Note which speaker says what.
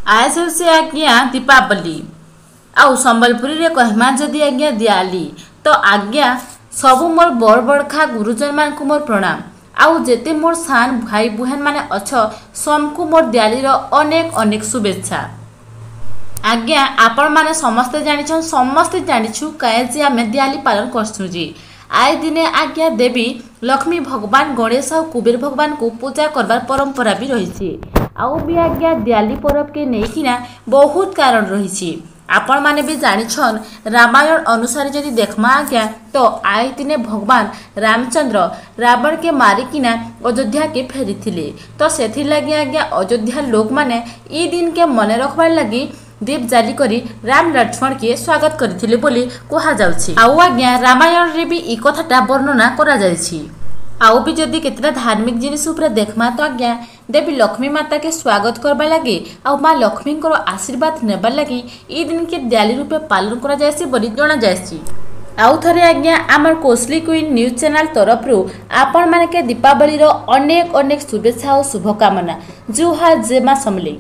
Speaker 1: आयस होसी आज्ञा दीपावली आउ संबलपुरी रे कहमा जदि आज्ञा दियाली तो आज्ञा सबु मोर बड़ बड़खा गुरुजन मान को मोर प्रणाम। आउ जेते मोर सान भाई बुहन माने अछ समकु मोर दियाली रो अनेक अनेक शुभेच्छा। आज्ञा आपण माने समस्ते जानिछन समस्ते जानिछु काहे जे आमे दियाली पालन करछु जी। आए दिने आज्ञा देवी लक्ष्मी भगवान गणेश और कुबेर भगवान को पूजा करबार परंपरा भी रही। आउ भी आज्ञा दियाली पर्व के नेकिना बहुत कारण रही। आपण माने भी जानिछन रामायण अनुसार जदि देखमा आज्ञा तो आए दिने भगवान रामचंद्र रावण के मारिकिना अयोध्या के फेरी थिले। तो सेथि लगी आज्ञा अयोध्या लोक माने ई दिन के मने रखबार लगी दीप जाली करी राम लक्ष्मण के स्वागत करथिले बोली कहा जाउछि। आउ आज्ञा रामायण रे भी ई कथाटा वर्णना करा जायछि। आउ भी जदि केतना धार्मिक जिनिस ऊपर देखमा तो आज्ञा देवी लक्ष्मी माता के स्वागत करबा लगी आउ माँ लक्ष्मी को आशीर्वाद नेबा लगी ई दिन के दियाली रूपे पालन करा जायछि बोली जणा जायछि। आउ थरे आज्ञा आमर कोसली क्वीन न्यूज चैनल तरफ रु आपण माने के दीपावली रो अनेक अनेक शुभेच्छा और शुभकामना। जुहार जय मां समलेई।